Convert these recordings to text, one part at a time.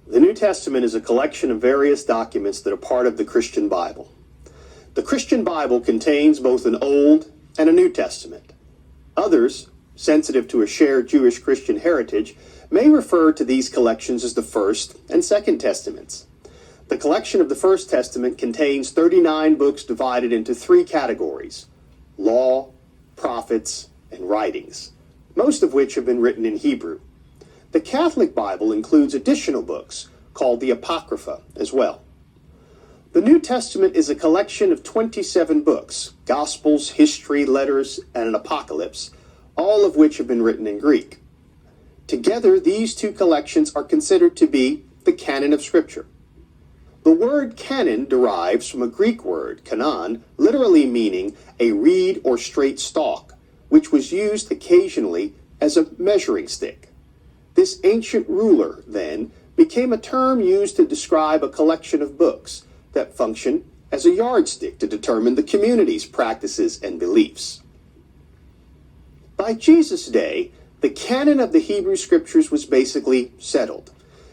The New Testament is a collection of various documents that are part of the Christian Bible. The Christian Bible contains both an Old and a New Testament. Others, sensitive to a shared Jewish-Christian heritage, may refer to these collections as the First and Second Testaments. The collection of the First Testament contains 39 books divided into three categories: law, prophets, and writings, most of which have been written in Hebrew. The Catholic Bible includes additional books called the Apocrypha as well. The New Testament is a collection of 27 books, Gospels, history, letters, and an Apocalypse, all of which have been written in Greek. Together, these two collections are considered to be the canon of Scripture. The word canon derives from a Greek word, kanon, literally meaning a reed or straight stalk, which was used occasionally as a measuring stick. This ancient ruler, then, became a term used to describe a collection of books that function as a yardstick to determine the community's practices and beliefs. By Jesus' day, the canon of the Hebrew Scriptures was basically settled,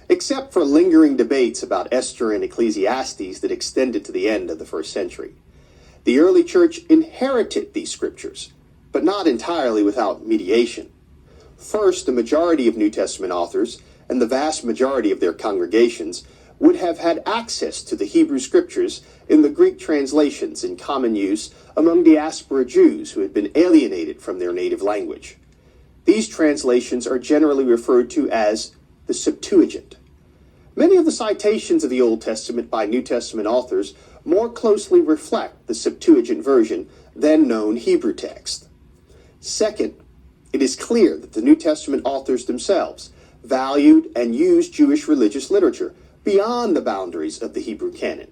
except for lingering debates about Esther and Ecclesiastes that extended to the end of the first century. The early church inherited these scriptures, but not entirely without mediation. First, the majority of New Testament authors and the vast majority of their congregations would have had access to the Hebrew Scriptures in the Greek translations in common use among diaspora Jews who had been alienated from their native language. These translations are generally referred to as the Septuagint. Many of the citations of the Old Testament by New Testament authors more closely reflect the Septuagint version than known Hebrew text. Second, it is clear that the New Testament authors themselves valued and used Jewish religious literature beyond the boundaries of the Hebrew canon.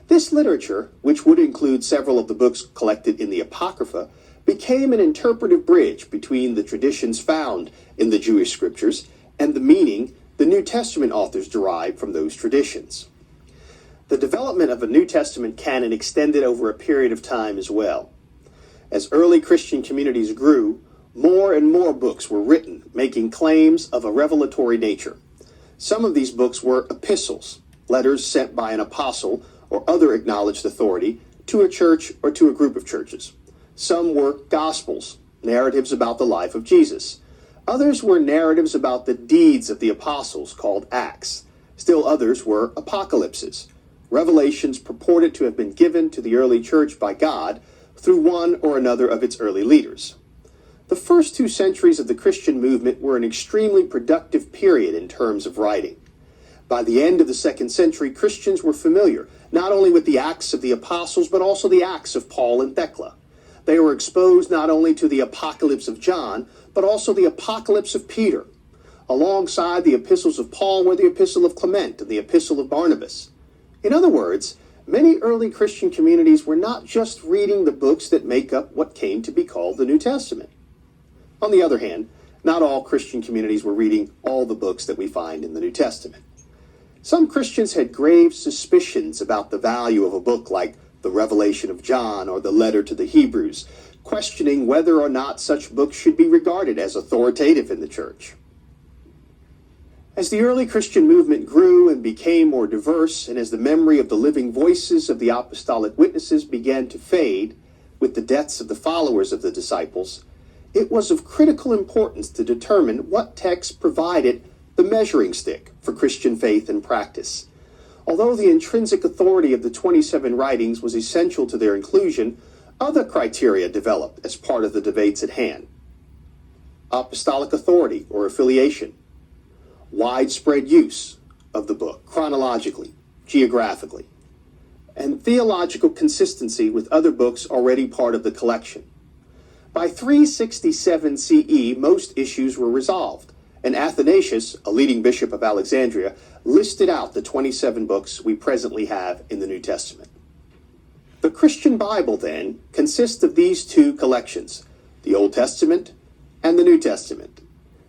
This literature, which would include several of the books collected in the Apocrypha, became an interpretive bridge between the traditions found in the Jewish scriptures and the meaning the New Testament authors derived from those traditions. The development of a New Testament canon extended over a period of time as well. As early Christian communities grew, more and more books were written, making claims of a revelatory nature. Some of these books were epistles, letters sent by an apostle or other acknowledged authority to a church or to a group of churches. Some were gospels, narratives about the life of Jesus. Others were narratives about the deeds of the apostles, called Acts. Still others were apocalypses, revelations purported to have been given to the early church by God through one or another of its early leaders. The first 2 centuries of the Christian movement were an extremely productive period in terms of writing. By the end of the 2nd century, Christians were familiar not only with the Acts of the Apostles, but also the Acts of Paul and Thecla. They were exposed not only to the Apocalypse of John, but also the Apocalypse of Peter. Alongside the epistles of Paul were the Epistle of Clement and the Epistle of Barnabas. In other words, many early Christian communities were not just reading the books that make up what came to be called the New Testament. On the other hand, not all Christian communities were reading all the books that we find in the New Testament. Some Christians had grave suspicions about the value of a book like the Revelation of John or the Letter to the Hebrews, questioning whether or not such books should be regarded as authoritative in the church. As the early Christian movement grew and became more diverse, and as the memory of the living voices of the apostolic witnesses began to fade with the deaths of the followers of the disciples, it was of critical importance to determine what texts provided the measuring stick for Christian faith and practice. Although the intrinsic authority of the 27 writings was essential to their inclusion, other criteria developed as part of the debates at hand. Apostolic authority or affiliation, widespread use of the book chronologically, geographically, and theological consistency with other books already part of the collection. By 367 CE, most issues were resolved, and Athanasius, a leading bishop of Alexandria, listed out the 27 books we presently have in the New Testament. The Christian Bible, then, consists of these 2 collections, the Old Testament and the New Testament.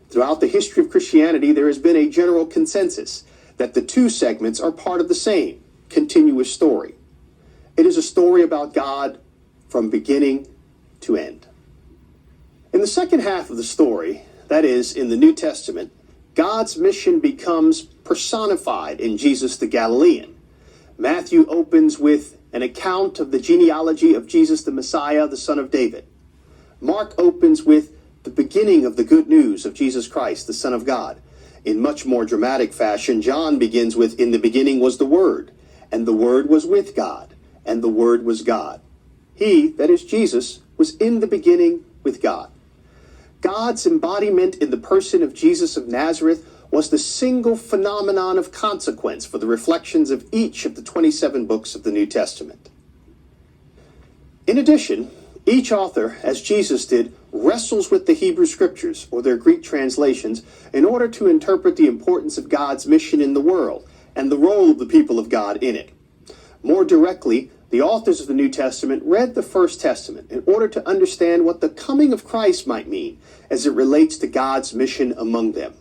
Throughout the history of Christianity, there has been a general consensus that the 2 segments are part of the same, continuous story. It is a story about God from beginning to end. In the second half of the story, that is, in the New Testament, God's mission becomes personified in Jesus the Galilean. Matthew opens with an account of the genealogy of Jesus the Messiah, the son of David. Mark opens with the beginning of the good news of Jesus Christ, the Son of God. In much more dramatic fashion, John begins with, "In the beginning was the Word, and the Word was with God, and the Word was God. He," that is Jesus, "was in the beginning with God." God's embodiment in the person of Jesus of Nazareth was the single phenomenon of consequence for the reflections of each of the 27 books of the New Testament. In addition, each author, as Jesus did, wrestles with the Hebrew Scriptures, or their Greek translations, in order to interpret the importance of God's mission in the world and the role of the people of God in it. More directly, the authors of the New Testament read the First Testament in order to understand what the coming of Christ might mean as it relates to God's mission among them.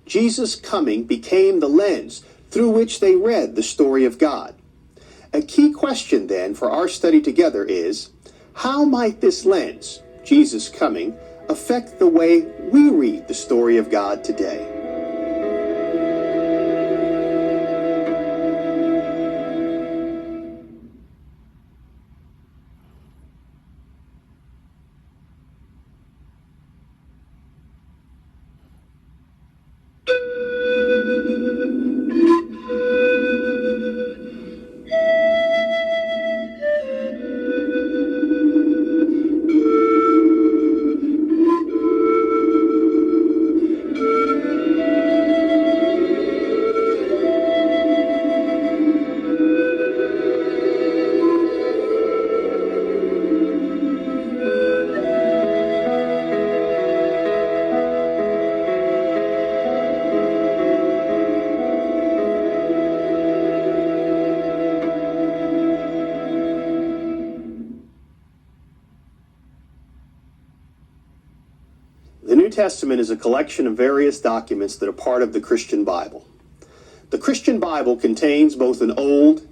Jesus' coming became the lens through which they read the story of God. A key question, then, for our study together is, how might this lens, Jesus' coming, affect the way we read the story of God today? The New Testament is a collection of various documents that are part of the Christian Bible. The Christian Bible contains both an Old